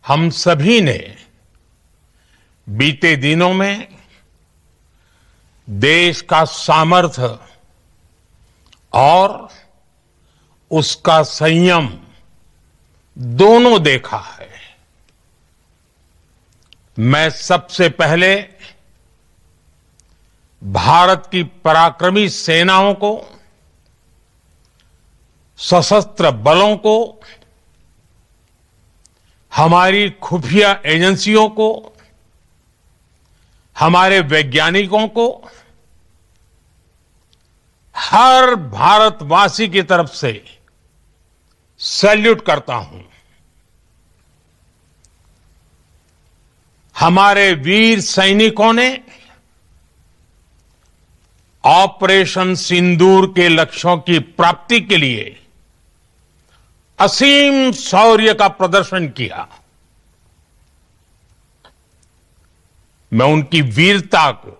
हम सभी ने बीते दिनों में देश का सामर्थ्य और उसका संयम दोनों देखा है। मैं सबसे पहले भारत की पराक्रमी सेनाओं को, सशस्त्र बलों को, हमारी खुफिया एजेंसियों को, हमारे वैज्ञानिकों को, हर भारतवासी की तरफ से सैल्यूट करता हूं। हमारे वीर सैनिकों ने ऑपरेशन सिंदूर के लक्ष्यों की प्राप्ति के लिए असीम शौर्य का प्रदर्शन किया। मैं उनकी वीरता को,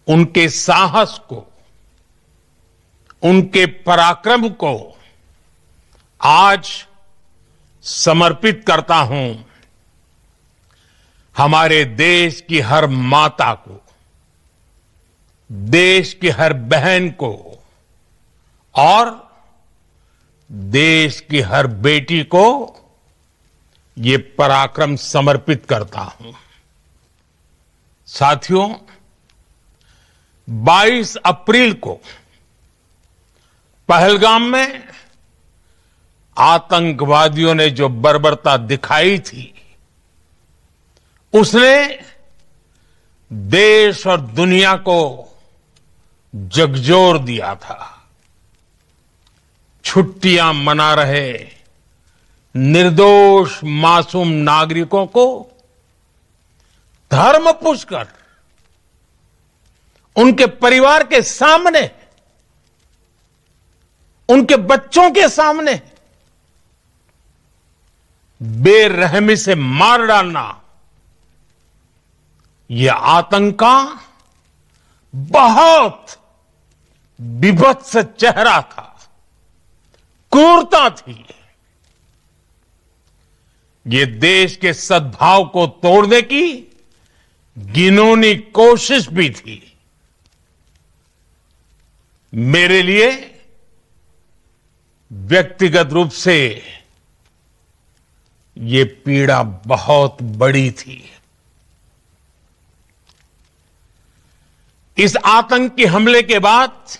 उनके साहस को, उनके पराक्रम को आज समर्पित करता हूं हमारे देश की हर माता को, देश की हर बहन को और देश की हर बेटी को ये पराक्रम समर्पित करता हूं। साथियों, 22 अप्रैल को पहलगाम में आतंकवादियों ने जो बर्बरता दिखाई थी, उसने देश और दुनिया को झकझोर दिया था। छुट्टियां मना रहे निर्दोष मासूम नागरिकों को धर्म पूछकर उनके परिवार के सामने, उनके बच्चों के सामने बेरहमी से मार डालना, यह आतंक का बहुत विभत्स चेहरा था, क्रूरता थी। ये देश के सद्भाव को तोड़ने की घिनौनी कोशिश भी थी। मेरे लिए व्यक्तिगत रूप से ये पीड़ा बहुत बड़ी थी। इस आतंकी हमले के बाद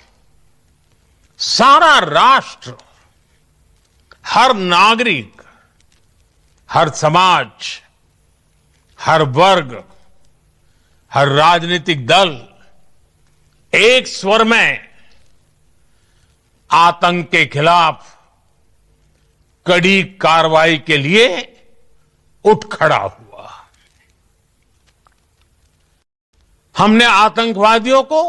सारा राष्ट्र, हर नागरिक, हर समाज, हर वर्ग, हर राजनीतिक दल एक स्वर में आतंक के खिलाफ कड़ी कार्रवाई के लिए उठ खड़ा हुआ। हमने आतंकवादियों को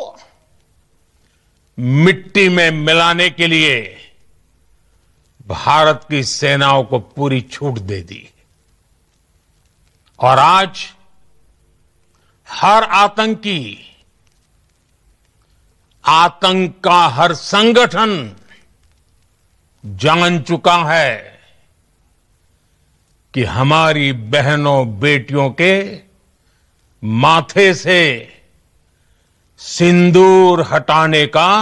मिट्टी में मिलाने के लिए भारत की सेनाओं को पूरी छूट दे दी और आज हर आतंकी, आतंक का हर संगठन जान चुका है कि हमारी बहनों बेटियों के माथे से सिंदूर हटाने का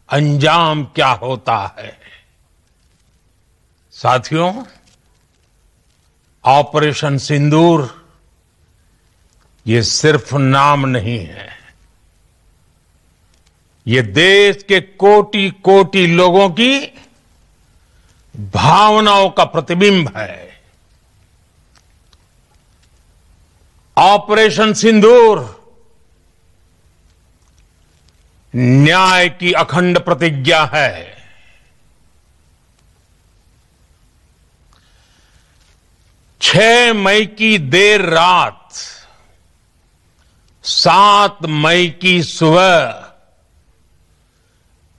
अंजाम क्या होता है। साथियों, ऑपरेशन सिंदूर ये सिर्फ नाम नहीं है, ये देश के कोटि कोटि लोगों की भावनाओं का प्रतिबिंब है। ऑपरेशन सिंदूर न्याय की अखंड प्रतिज्ञा है। 6 मई की देर रात, 7 मई की सुबह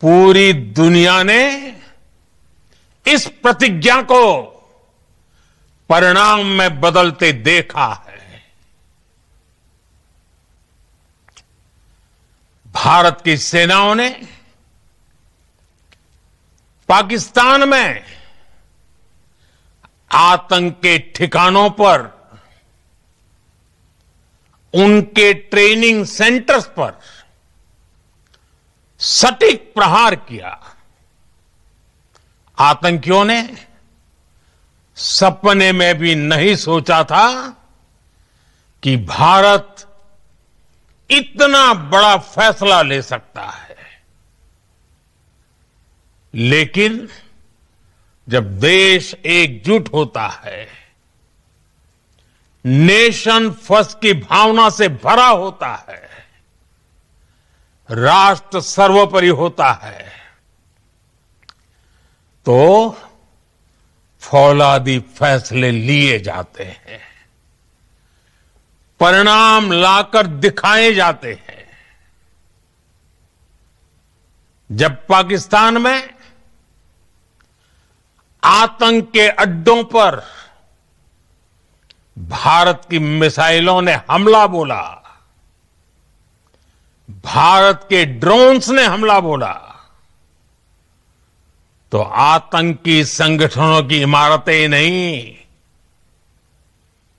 पूरी दुनिया ने इस प्रतिज्ञा को परिणाम में बदलते देखा है। भारत की सेनाओं ने पाकिस्तान में आतंक के ठिकानों पर, उनके ट्रेनिंग सेंटर्स पर सटीक प्रहार किया। आतंकियों ने सपने में भी नहीं सोचा था कि भारत इतना बड़ा फैसला ले सकता है। लेकिन जब देश एकजुट होता है, नेशन फर्स्ट की भावना से भरा होता है, राष्ट्र सर्वोपरि होता है, तो फौलादी फैसले लिए जाते हैं, परिणाम लाकर दिखाए जाते हैं। जब पाकिस्तान में आतंक के अड्डों पर भारत की मिसाइलों ने हमला बोला, भारत के ड्रोन्स ने हमला बोला, तो आतंकी संगठनों की इमारतें नहीं,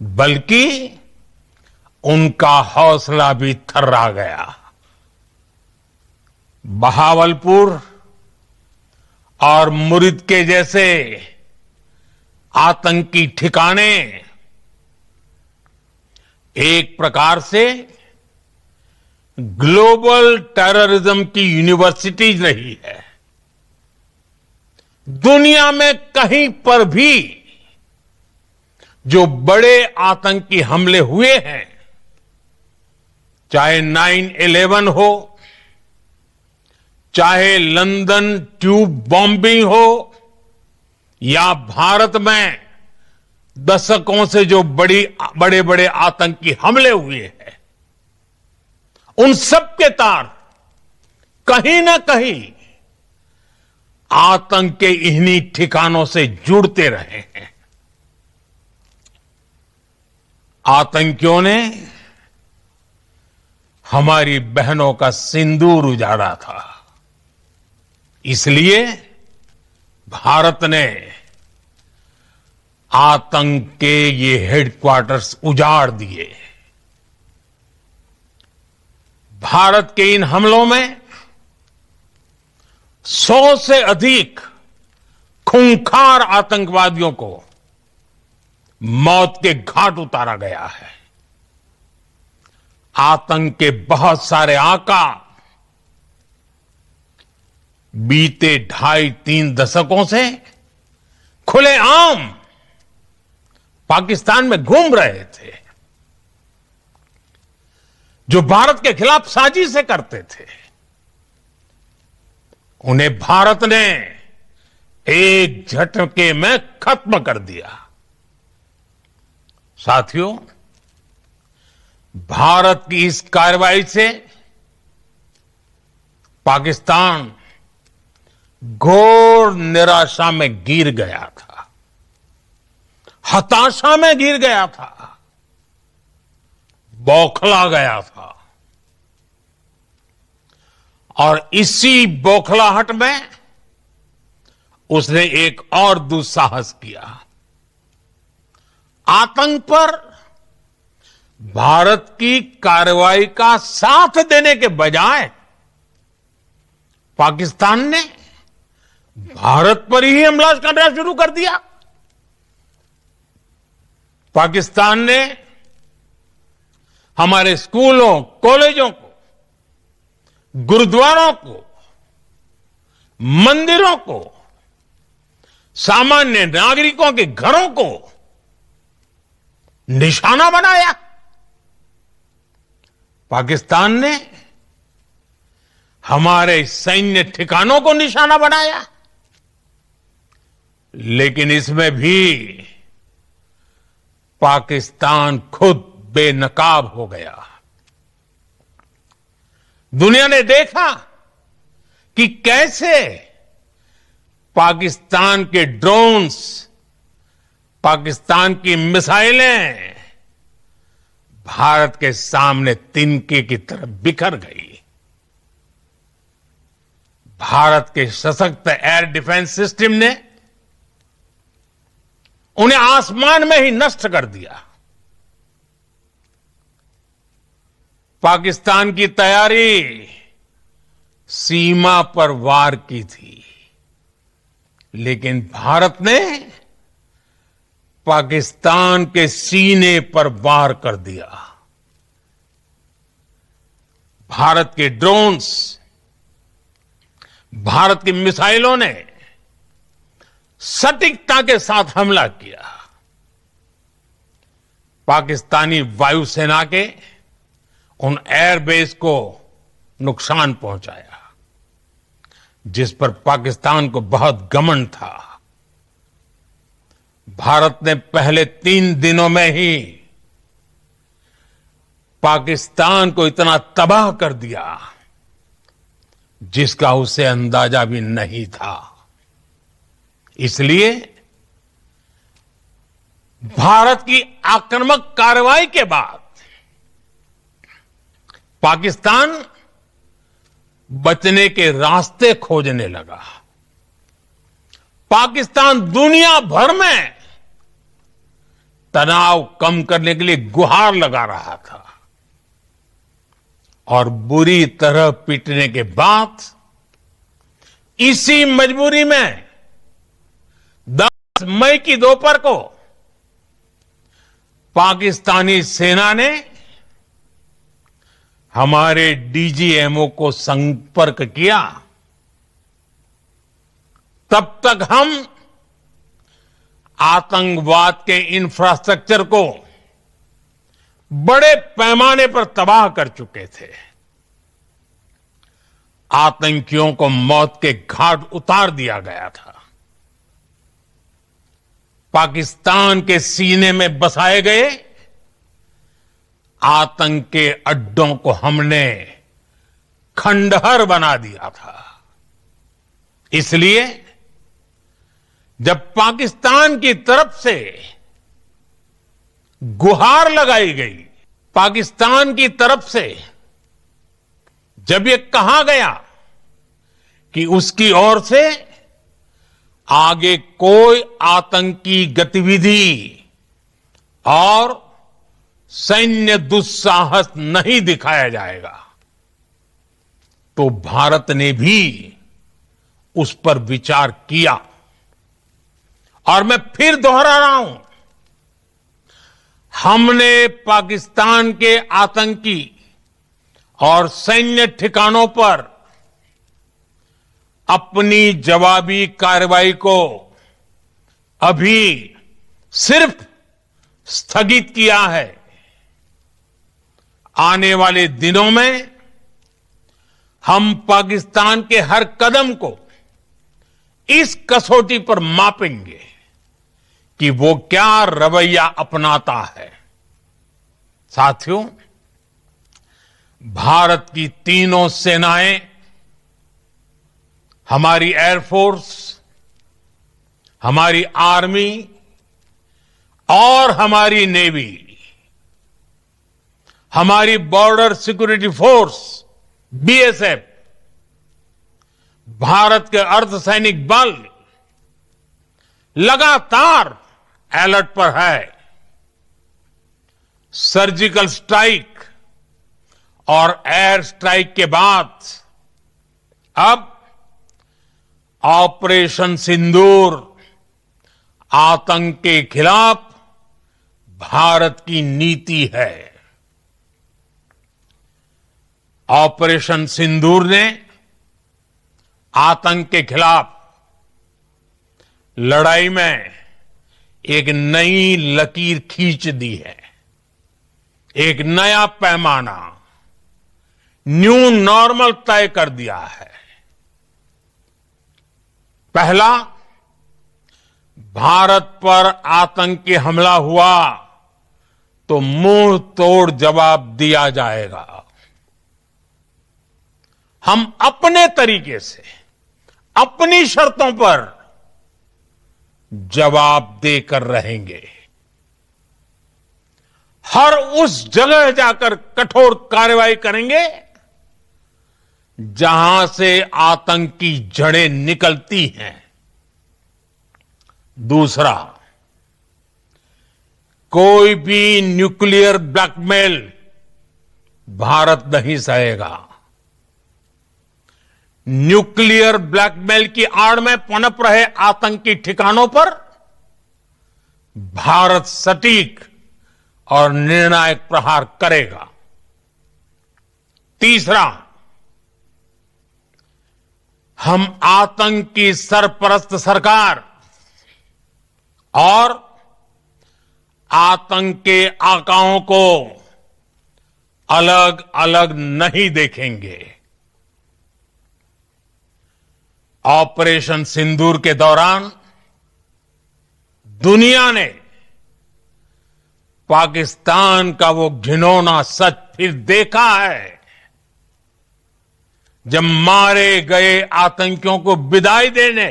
बल्कि उनका हौसला भी थर्रा गया। बहावलपुर और मुरिद के जैसे आतंकी ठिकाने एक प्रकार से ग्लोबल टेररिज्म की यूनिवर्सिटीज रही है। दुनिया में कहीं पर भी जो बड़े आतंकी हमले हुए हैं, चाहे 9/11 हो, चाहे लंदन ट्यूब बॉम्बिंग हो, या भारत में दशकों से जो बड़े बड़े आतंकी हमले हुए हैं, उन सब के तार कहीं ना कहीं आतंक के इन्हीं ठिकानों से जुड़ते रहे हैं। आतंकियों ने हमारी बहनों का सिंदूर उजाड़ा था, इसलिए भारत ने आतंक के ये हेडक्वार्टर्स उजाड़ दिए। भारत के इन हमलों में 100 से अधिक खूंखार आतंकवादियों को मौत के घाट उतारा गया है। आतंक के बहुत सारे आका बीते 2.5-3 दशकों से खुलेआम पाकिस्तान में घूम रहे थे, जो भारत के खिलाफ साजिशें करते थे। उन्हें भारत ने एक झटके में खत्म कर दिया। साथियों, भारत की इस कार्रवाई से पाकिस्तान घोर निराशा में गिर गया था, हताशा में गिर गया था, बौखला गया था। और इसी बौखलाहट में उसने एक और दुस्साहस किया। आतंक पर भारत की कार्रवाई का साथ देने के बजाय पाकिस्तान ने भारत पर ही हमला करना शुरू कर दिया। पाकिस्तान ने हमारे स्कूलों, कॉलेजों को, गुरुद्वारों को, मंदिरों को, सामान्य नागरिकों के घरों को निशाना बनाया। पाकिस्तान ने हमारे सैन्य ठिकानों को निशाना बनाया। लेकिन इसमें भी पाकिस्तान खुद बेनकाब हो गया। दुनिया ने देखा कि कैसे पाकिस्तान के ड्रोन्स, पाकिस्तान की मिसाइलें भारत के सामने तिनके की तरह बिखर गई। भारत के सशक्त एयर डिफेंस सिस्टम ने उन्हें आसमान में ही नष्ट कर दिया। पाकिस्तान की तैयारी सीमा पर वार की थी, लेकिन भारत ने पाकिस्तान के सीने पर वार कर दिया। भारत के ड्रोन्स, भारत की मिसाइलों ने सटीकता के साथ हमला किया। पाकिस्तानी वायुसेना के उन एयरबेस को नुकसान पहुंचाया, जिस पर पाकिस्तान को बहुत घमंड था। भारत ने पहले 3 दिनों में ही पाकिस्तान को इतना तबाह कर दिया जिसका उसे अंदाजा भी नहीं था। इसलिए भारत की आक्रामक कार्रवाई के बाद पाकिस्तान बचने के रास्ते खोजने लगा। पाकिस्तान दुनिया भर में तनाव कम करने के लिए गुहार लगा रहा था और बुरी तरह पीटने के बाद इसी मजबूरी में 10 मई की दोपहर को पाकिस्तानी सेना ने हमारे डीजीएमओ को संपर्क किया। तब तक हम आतंकवाद के इंफ्रास्ट्रक्चर को बड़े पैमाने पर तबाह कर चुके थे। आतंकियों को मौत के घाट उतार दिया गया था। पाकिस्तान के सीने में बसाए गए आतंक के अड्डों को हमने खंडहर बना दिया था। इसलिए जब पाकिस्तान की तरफ से गुहार लगाई गई, पाकिस्तान की तरफ से जब ये कहा गया कि उसकी ओर से आगे कोई आतंकी गतिविधि और सैन्य दुस्साहस नहीं दिखाया जाएगा, तो भारत ने भी उस पर विचार किया। और मैं फिर दोहरा रहा हूं, हमने पाकिस्तान के आतंकी और सैन्य ठिकानों पर अपनी जवाबी कार्रवाई को अभी सिर्फ स्थगित किया है। आने वाले दिनों में हम पाकिस्तान के हर कदम को इस कसौटी पर मापेंगे कि वो क्या रवैया अपनाता है। साथियों, भारत की तीनों सेनाएं, हमारी एयरफोर्स, हमारी आर्मी और हमारी नेवी, हमारी border security force BSF, Bharat के अर्धसैनिक बल लगातार अलर्ट पर है। सर्जिकल स्ट्राइक और एयर स्ट्राइक के बाद अब ऑपरेशन सिंदूर आतंक के खिलाफ भारत की नीति है। ऑपरेशन सिंदूर ने आतंक के खिलाफ लड़ाई में एक नई लकीर खींच दी है। एक नया पैमाना, न्यू नॉर्मल तय कर दिया है। पहला, भारत पर आतंकी हमला हुआ तो मुंह तोड़ जवाब दिया जाएगा। हम अपने तरीके से, अपनी शर्तों पर जवाब देकर रहेंगे। हर उस जगह जाकर कठोर कार्रवाई करेंगे जहां से आतंक की जड़ें निकलती हैं। दूसरा, कोई भी न्यूक्लियर ब्लैकमेल भारत नहीं सहेगा। न्यूक्लियर ब्लैकमेल की आड़ में पनप रहे आतंकी ठिकानों पर भारत सटीक और निर्णायक प्रहार करेगा। तीसरा, हम आतंक की सरपरस्त सरकार और आतंक के आकाओं को अलग अलग नहीं देखेंगे। ऑपरेशन सिंदूर के दौरान दुनिया ने पाकिस्तान का वो घिनौना सच फिर देखा है, जब मारे गए आतंकियों को विदाई देने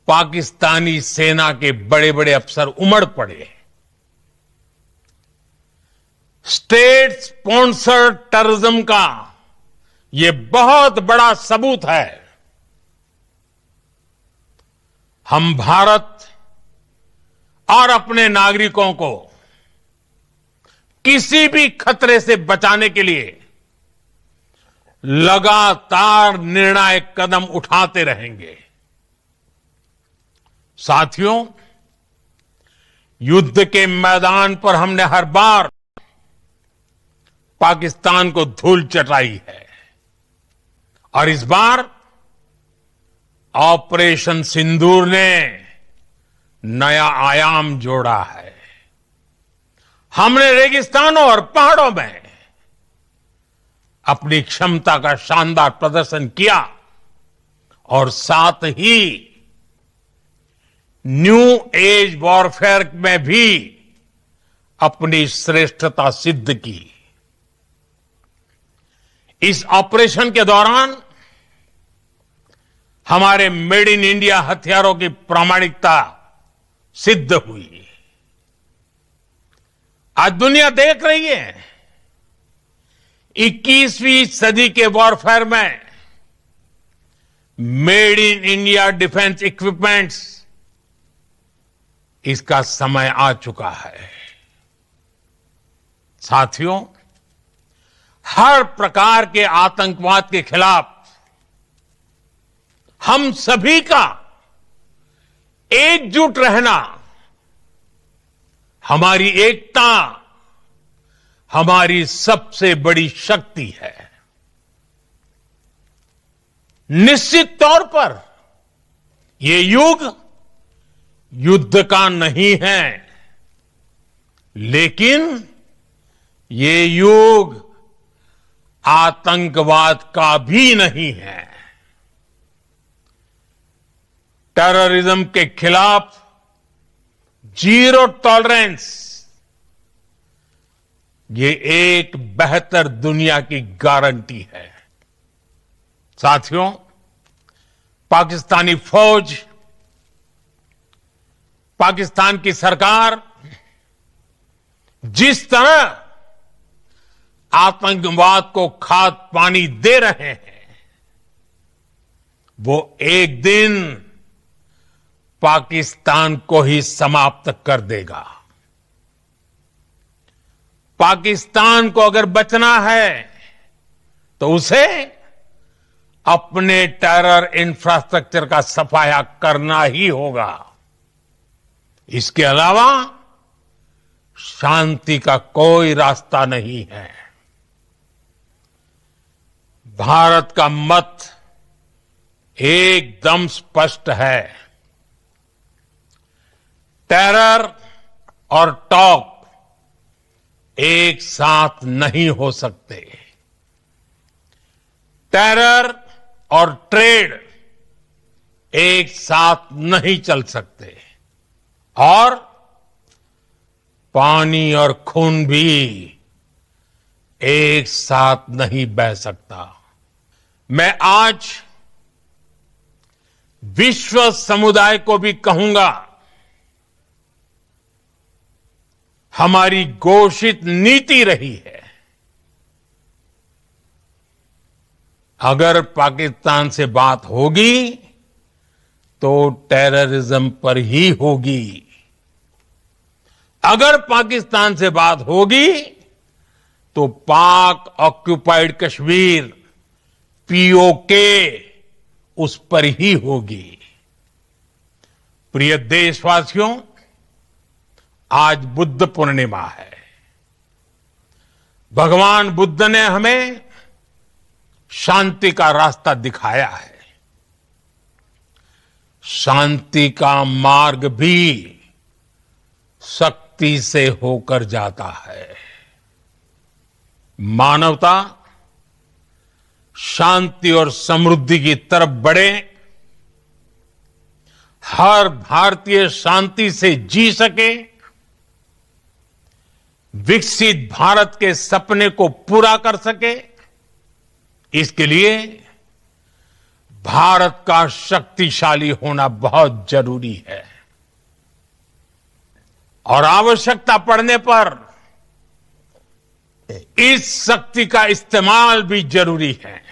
पाकिस्तानी सेना के बड़े बड़े अफसर उमड़ पड़े। स्टेट स्पॉन्सर्ड टेररिज्म का ये बहुत बड़ा सबूत है। हम भारत और अपने नागरिकों को किसी भी खतरे से बचाने के लिए लगातार निर्णायक कदम उठाते रहेंगे। साथियों, युद्ध के मैदान पर हमने हर बार पाकिस्तान को धूल चटाई है और इस बार ऑपरेशन सिंदूर ने नया आयाम जोड़ा है। हमने रेगिस्तानों और पहाड़ों में अपनी क्षमता का शानदार प्रदर्शन किया और साथ ही न्यू एज वॉरफेयर में भी अपनी श्रेष्ठता सिद्ध की। इस ऑपरेशन के दौरान हमारे मेड इन इंडिया हथियारों की प्रामाणिकता सिद्ध हुई। आज दुनिया देख रही है 21वीं सदी के वॉरफेयर में made in India defence equipments, इसका समय आ चुका है। साथियों, हर प्रकार के आतंकवाद के खिलाफ हम सभी का एकजुट रहना, हमारी एकता हमारी सबसे बड़ी शक्ति है। निश्चित तौर पर ये युग युद्ध का नहीं है, लेकिन ये युग आतंकवाद का भी नहीं है। टेररिज्म के खिलाफ जीरो टॉलरेंस, ये एक बेहतर दुनिया की गारंटी है। साथियों, पाकिस्तानी फौज, पाकिस्तान की सरकार जिस तरह आतंकवाद को खाद पानी दे रहे हैं, वो एक दिन पाकिस्तान को ही समाप्त कर देगा। पाकिस्तान को अगर बचना है तो उसे अपने टेरर इंफ्रास्ट्रक्चर का सफाया करना ही होगा। इसके अलावा शांति का कोई रास्ता नहीं है। भारत का मत एकदम स्पष्ट है। टेरर और टॉक एक साथ नहीं हो सकते। टेरर और ट्रेड एक साथ नहीं चल सकते और पानी और खून भी एक साथ नहीं बह सकता। मैं आज विश्व समुदाय को भी कहूंगा, हमारी घोषित नीति रही है, अगर पाकिस्तान से बात होगी तो टेररिज्म पर ही होगी। अगर पाकिस्तान से बात होगी तो पाक ऑक्यूपाइड कश्मीर पीओके उस पर ही होगी। प्रिय देशवासियों, आज बुद्ध पूर्णिमा है। भगवान बुद्ध ने हमें शांति का रास्ता दिखाया है। शांति का मार्ग भी शक्ति से होकर जाता है। मानवता शांति और समृद्धि की तरफ बढ़े, हर भारतीय शांति से जी सके, विकसित भारत के सपने को पूरा कर सके, इसके लिए भारत का शक्तिशाली होना बहुत जरूरी है। और आवश्यकता पड़ने पर इस शक्ति का इस्तेमाल भी जरूरी है।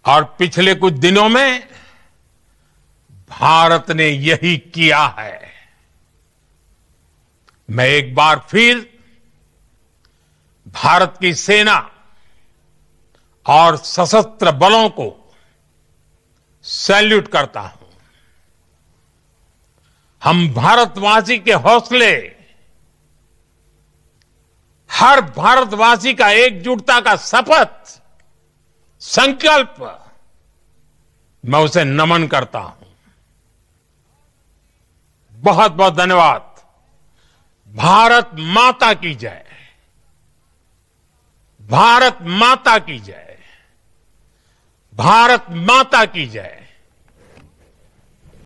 और पिछले कुछ दिनों में भारत ने यही किया है। मैं एक बार फिर भारत की सेना और सशस्त्र बलों को सैल्यूट करता हूं। हम भारतवासी के हौसले, हर भारतवासी का एकजुटता का शपथ, संकल्प, मैं उसे नमन करता हूं। बहुत बहुत धन्यवाद। भारत माता की जय। भारत माता की जय। भारत माता की जय।